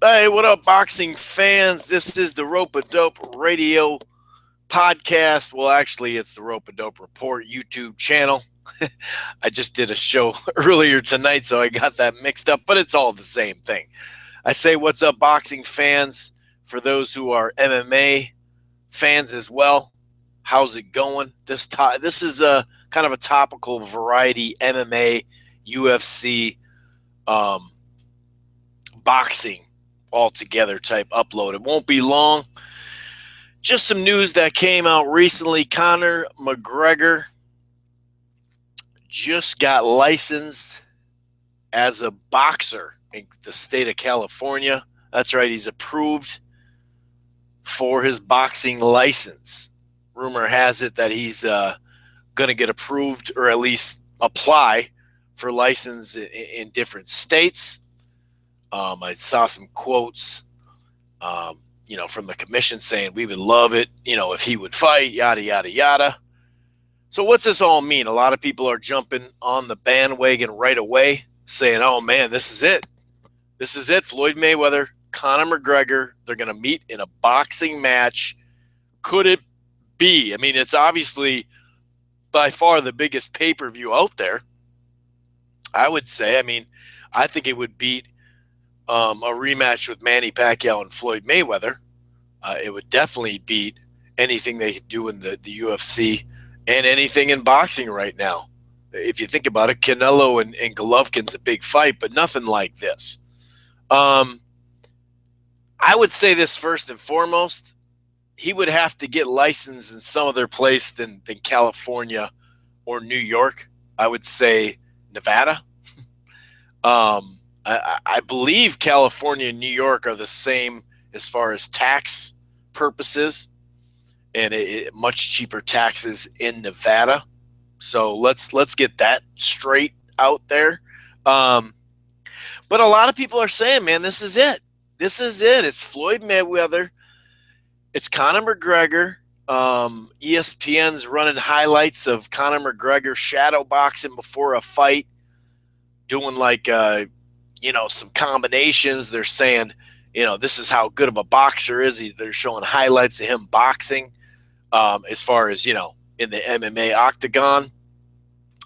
Hey, what up, boxing fans? This is the Rope a Dope Radio podcast. Well, actually, it's the Rope a Dope Report YouTube channel. I just did a show earlier tonight, so I got that mixed up, but it's all the same thing. I say, what's up, boxing fans? For those who are MMA fans as well, how's it going? This is a kind of a topical variety MMA, UFC, um, boxing altogether type upload. It won't be long. Just some news that came out recently. Conor McGregor just got licensed as a boxer in the state of California. That's right, he's approved for his boxing license. Rumor has it that he's going to get approved or at least apply for license in different states. I saw some quotes, from the commission saying we would love it, if he would fight, yada, yada, yada. So what's this all mean? A lot of people are jumping on the bandwagon right away saying, oh, man, this is it. This is it. Floyd Mayweather, Conor McGregor, they're going to meet in a boxing match. Could it be? I mean, it's obviously by far the biggest pay-per-view out there, I would say. I mean, I think it would beat a rematch with Manny Pacquiao and Floyd Mayweather. It would definitely beat anything they do in the UFC and anything in boxing right now. If you think about it, Canelo and Golovkin's a big fight, but nothing like this. I would say this first and foremost. He would have to get licensed in some other place than California or New York. I would say Nevada. I believe California and New York are the same as far as tax purposes, and much cheaper taxes in Nevada. So let's get that straight out there. But a lot of people are saying, man, this is it. This is it. It's Floyd Mayweather. It's Conor McGregor. ESPN's running highlights of Conor McGregor shadow boxing before a fight, doing some combinations. They're saying, this is how good of a boxer is he. They're showing highlights of him boxing as far as, in the MMA octagon.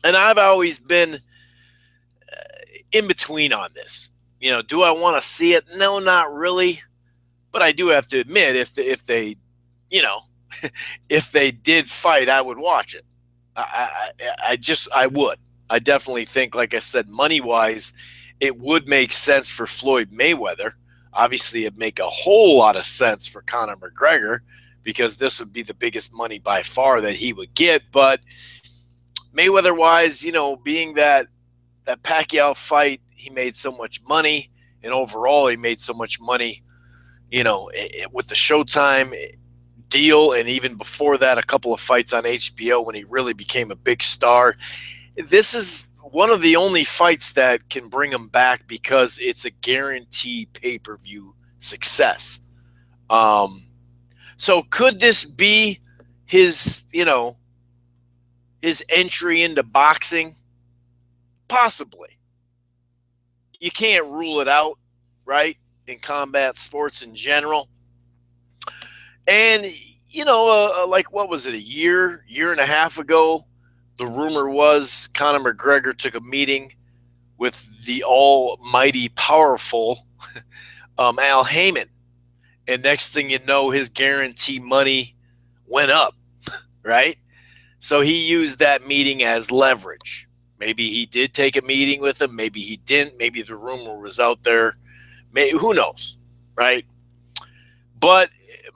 And I've always been in between on this. Do I want to see it? No, not really. But I do have to admit, if they if they did fight, I would watch it. I would. I definitely think, like I said, money-wise, it would make sense for Floyd Mayweather. Obviously, it'd make a whole lot of sense for Conor McGregor because this would be the biggest money by far that he would get. But Mayweather-wise, being that Pacquiao fight, he made so much money, and overall he made so much money, with the Showtime deal, and even before that, a couple of fights on HBO when he really became a big star. This is one of the only fights that can bring him back because it's a guaranteed pay-per-view success. So could this be his entry into boxing? Possibly. You can't rule it out, right, in combat sports in general. And, what was it, a year and a half ago, the rumor was Conor McGregor took a meeting with the almighty powerful Al Heyman. And next thing you know, his guarantee money went up, right? So he used that meeting as leverage. Maybe he did take a meeting with him. Maybe he didn't. Maybe the rumor was out there. Who knows, right? But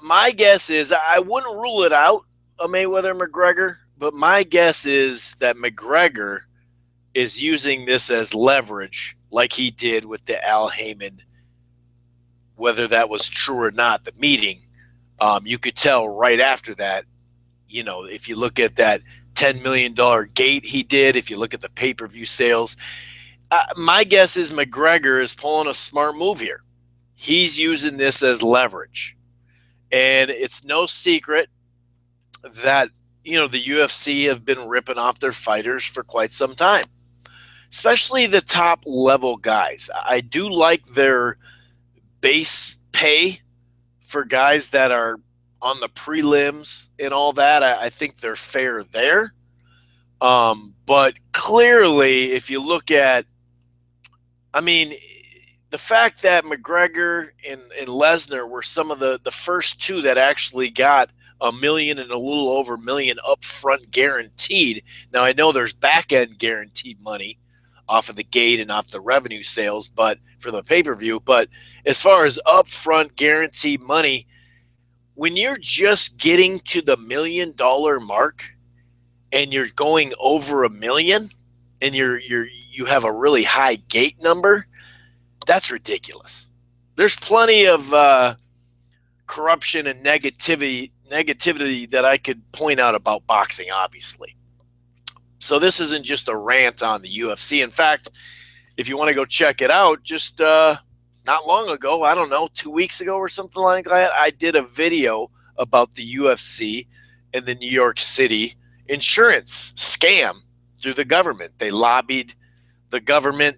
my guess is I wouldn't rule it out, a Mayweather-McGregor, but my guess is that McGregor is using this as leverage like he did with the Al Heyman, whether that was true or not, the meeting. You could tell right after that, if you look at that $10 million gate he did, if you look at the pay-per-view sales, my guess is McGregor is pulling a smart move here. He's using this as leverage. And it's no secret that, the UFC have been ripping off their fighters for quite some time, especially the top level guys. I do like their base pay for guys that are on the prelims and all that, I think they're fair there. But clearly, if you look at, I mean, the fact that McGregor and Lesnar were some of the first two that actually got $1 million and a little over $1 million upfront guaranteed. Now, I know there's back end guaranteed money off of the gate and off the revenue sales, but for the pay-per-view. But as far as upfront guaranteed money, when you're just getting to the $1 million mark and you're going over $1 million and you have a really high gate number, that's ridiculous. There's plenty of corruption and negativity that I could point out about boxing, obviously. So this isn't just a rant on the UFC. In fact, if you want to go check it out, just not long ago, I don't know, 2 weeks ago or something like that, I did a video about the UFC and the New York City insurance scam through the government. They lobbied the government,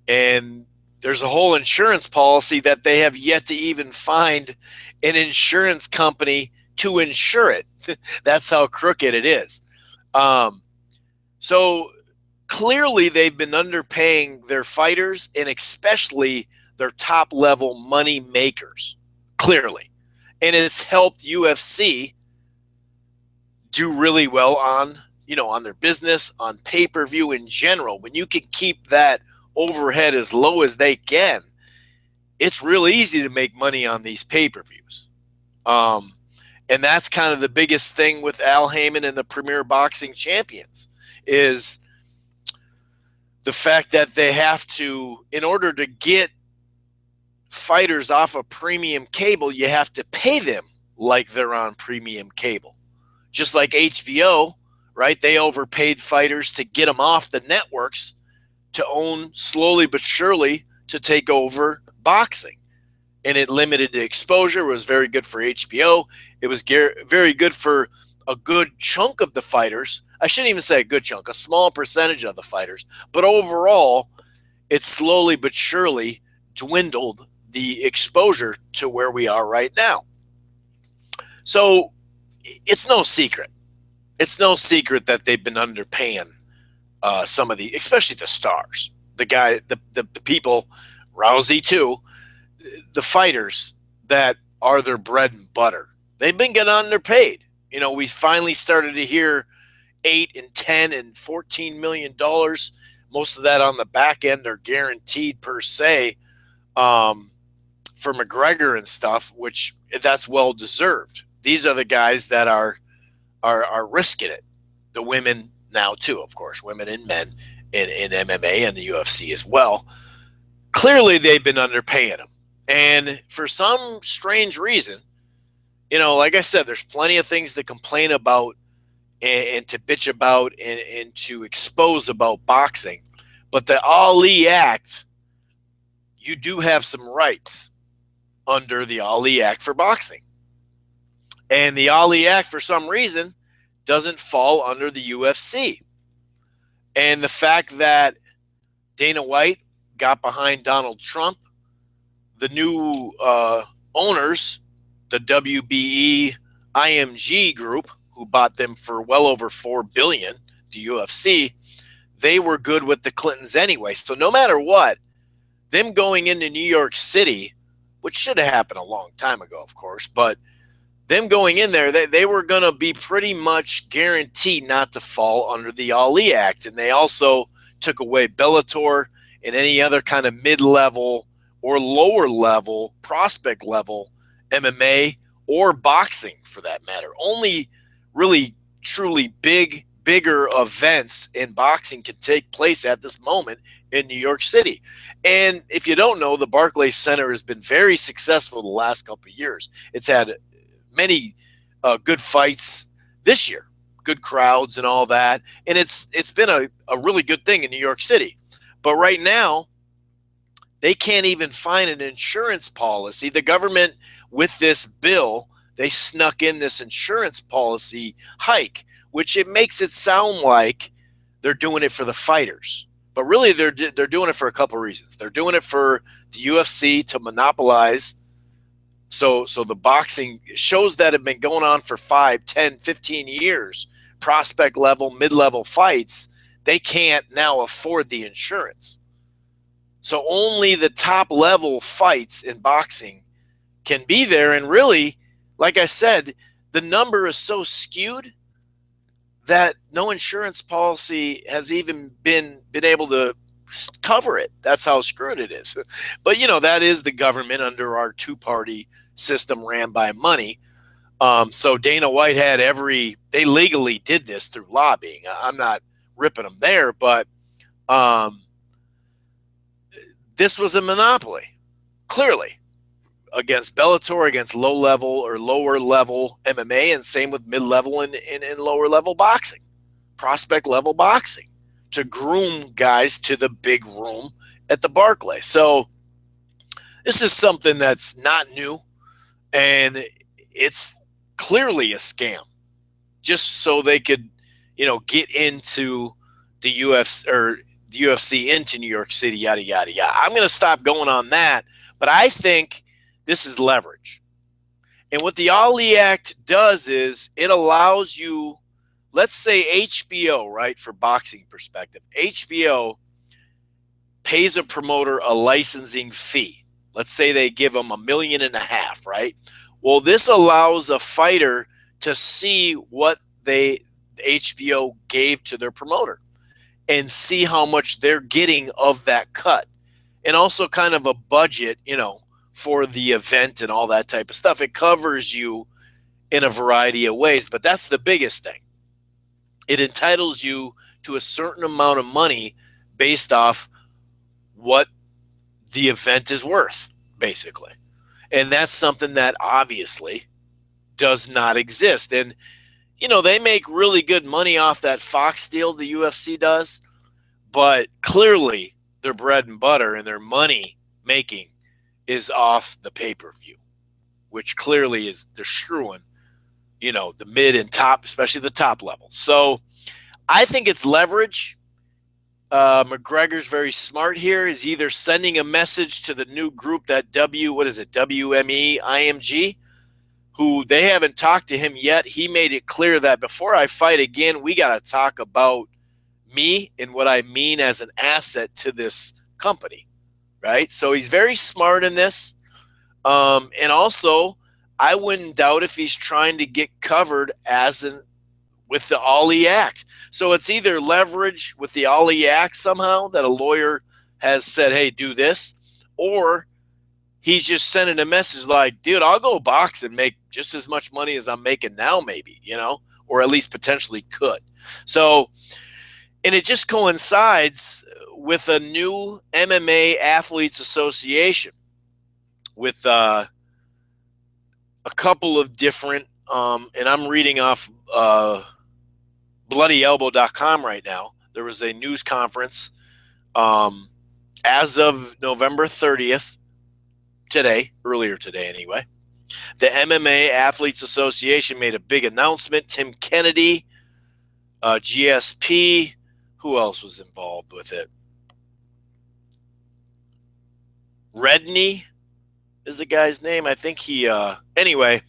and there's a whole insurance policy that they have yet to even find an insurance company to insure it. That's how crooked it is. So clearly they've been underpaying their fighters and especially their top level money makers, clearly. And it's helped UFC do really well on, on their business, on pay-per-view in general. When you can keep that overhead as low as they can, it's real easy to make money on these pay-per-views. And that's kind of the biggest thing with Al Heyman and the Premier Boxing Champions is the fact that they have to, in order to get fighters off of premium cable, you have to pay them like they're on premium cable. Just like HBO, right? They overpaid fighters to get them off the networks to own slowly but surely to take over boxing. And it limited the exposure. It was very good for HBO. It was very good for a good chunk of the fighters. I shouldn't even say a good chunk, a small percentage of the fighters. But overall, it slowly but surely dwindled the exposure to where we are right now. So it's no secret. It's no secret that they've been underpaying some of the, especially the stars, the people, Rousey too, the fighters that are their bread and butter. They've been getting underpaid. We finally started to hear $8 and $10 and $14 million. Most of that on the back end are guaranteed per se for McGregor and stuff, which that's well deserved. These are the guys that are risking it. The women now too, of course, women and men in MMA and the UFC as well. Clearly, they've been underpaying them. And for some strange reason, like I said, there's plenty of things to complain about and to bitch about and to expose about boxing. But the Ali Act, you do have some rights under the Ali Act for boxing. And the Ali Act, for some reason, doesn't fall under the UFC. And the fact that Dana White got behind Donald Trump, the new owners, the WME-IMG group, who bought them for well over $4 billion, the UFC, they were good with the Clintons anyway. So no matter what, them going into New York City, which should have happened a long time ago, of course, but them going in there, they were going to be pretty much guaranteed not to fall under the Ali Act. And they also took away Bellator and any other kind of mid-level or lower level, prospect level MMA or boxing for that matter. Only really, truly bigger events in boxing can take place at this moment in New York City. And if you don't know, the Barclays Center has been very successful the last couple of years. It's had many good fights this year, good crowds and all that. And it's been a really good thing in New York City. But right now, they can't even find an insurance policy. The government, with this bill, they snuck in this insurance policy hike, which it makes it sound like they're doing it for the fighters. But really, they're doing it for a couple reasons. They're doing it for the UFC to monopolize. So the boxing shows that have been going on for 5, 10, 15 years, prospect level, mid-level fights, they can't now afford the insurance. So only the top level fights in boxing can be there. And really, like I said, the number is so skewed that no insurance policy has even been able to cover it. That's how screwed it is. But, that is the government under our two-party system ran by money. So Dana White had they legally did this through lobbying. I'm not ripping them there, but this was a monopoly, clearly, against Bellator, against low-level or lower-level MMA, and same with mid-level and lower-level boxing, prospect-level boxing, to groom guys to the big room at the Barclay. So this is something that's not new, and it's clearly a scam, just so they could, get into the UFC into New York City, yada, yada, yada. I'm going to stop going on that, but I think this is leverage. And what the Ali Act does is it allows you, let's say HBO, right, for boxing perspective, HBO pays a promoter a licensing fee. Let's say they give them $1.5 million, right? Well, this allows a fighter to see what HBO gave to their promoter and see how much they're getting of that cut. And also kind of a budget, for the event and all that type of stuff. It covers you in a variety of ways, but that's the biggest thing. It entitles you to a certain amount of money based off what the event is worth, basically. And that's something that obviously does not exist. And, they make really good money off that Fox deal, the UFC does, but clearly their bread and butter and their money making is off the pay-per-view, which clearly is they're screwing, the mid and top, especially the top levels. So I think it's leverage. McGregor's very smart here. He's either sending a message to the new group that WME-IMG, who they haven't talked to him yet. He made it clear that before I fight again, we got to talk about me and what I mean as an asset to this company. Right? So he's very smart in this. And also, I wouldn't doubt if he's trying to get covered with the Ali Act. So it's either leverage with the Ali Act somehow that a lawyer has said, hey, do this, or he's just sending a message like, dude, I'll go box and make just as much money as I'm making now, maybe, or at least potentially could. So, and it just coincides with a new MMA Athletes Association with a couple of different, and I'm reading off bloodyelbow.com right now. There was a news conference as of November 30th, earlier today anyway. The MMA Athletes Association made a big announcement. Tim Kennedy, GSP, who else was involved with it? Redney is the guy's name. I think he, anyway,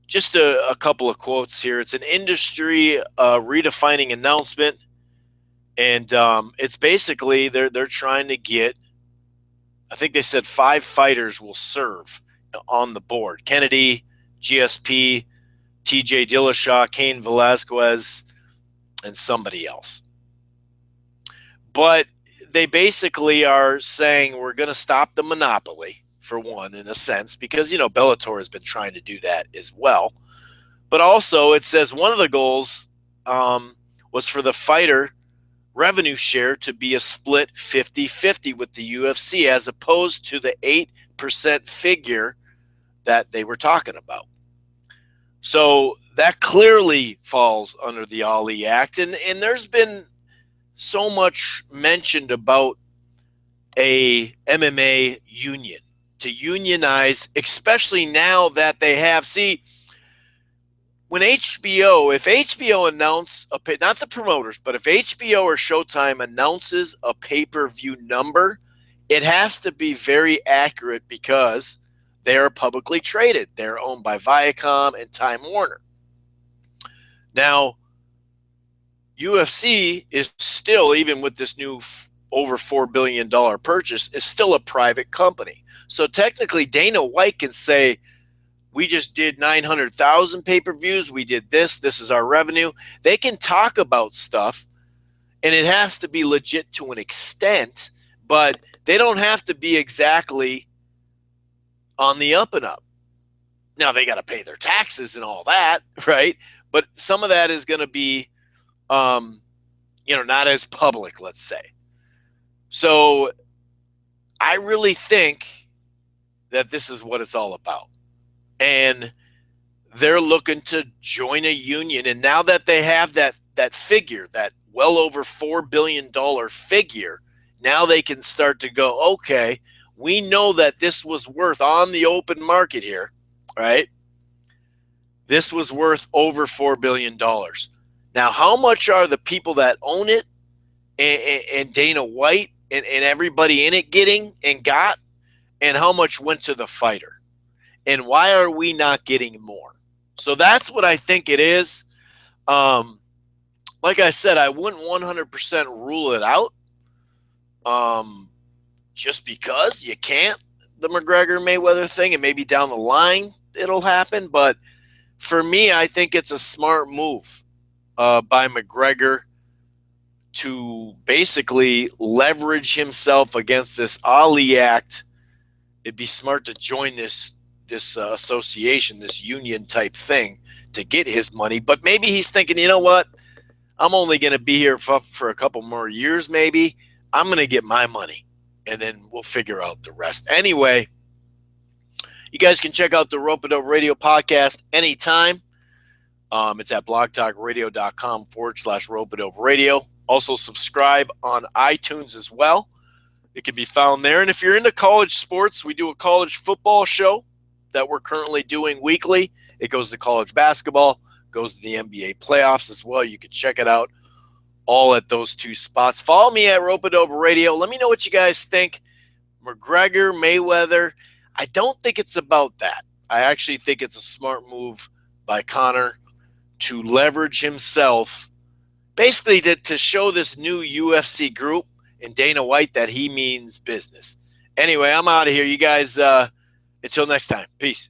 just a couple of quotes here. It's an industry redefining announcement. And it's basically they're trying to get, I think they said 5 fighters will serve on the board. Kennedy, GSP, TJ Dillashaw, Cain Velasquez, and somebody else. But they basically are saying we're going to stop the monopoly, for one, in a sense, because, Bellator has been trying to do that as well. But also it says one of the goals was for the fighter revenue share to be a split 50-50 with the UFC as opposed to the 8% figure that they were talking about. So that clearly falls under the Ali Act. And there's been so much mentioned about a MMA union, to unionize, especially now that they have. See, when HBO, if HBO announce not the promoters, but if HBO or Showtime announces a pay-per-view number, it has to be very accurate because they are publicly traded. They're owned by Viacom and Time Warner. Now, UFC is still, even with this new over $4 billion purchase, is still a private company. So technically, Dana White can say, we just did 900,000 pay-per-views. We did this. This is our revenue. They can talk about stuff, and it has to be legit to an extent, but they don't have to be exactly on the up and up. Now, they got to pay their taxes and all that, right? But some of that is going to be, not as public, let's say. So I really think that this is what it's all about. And they're looking to join a union. And now that they have that figure, that well over $4 billion figure, now they can start to go, okay, we know that this was worth on the open market here, right? This was worth over $4 billion. Now, how much are the people that own it and Dana White and everybody in it getting and got, and how much went to the fighter? And why are we not getting more? So that's what I think it is. Like I said, I wouldn't 100% rule it out just because you can't, the McGregor-Mayweather thing, and maybe down the line it'll happen. But for me, I think it's a smart move by McGregor to basically leverage himself against this Ali Act. It'd be smart to join this association, this union type thing, to get his money. But maybe he's thinking, you know what? I'm only going to be here for a couple more years, maybe. I'm going to get my money, and then we'll figure out the rest. Anyway, you guys can check out the Rope It Up Radio podcast anytime. It's at blogtalkradio.com/Rope It Up Radio. Also, subscribe on iTunes as well. It can be found there. And if you're into college sports, we do a college football show that we're currently doing weekly. It goes to college basketball, goes to the NBA playoffs as well. You can check it out all at those two spots. Follow me at Rope It Up Radio. Let me know what you guys think. McGregor, Mayweather, I don't think it's about that. I actually think it's a smart move by Conor to leverage himself, basically to show this new UFC group and Dana White that he means business. Anyway, I'm out of here. You guys, until next time. Peace.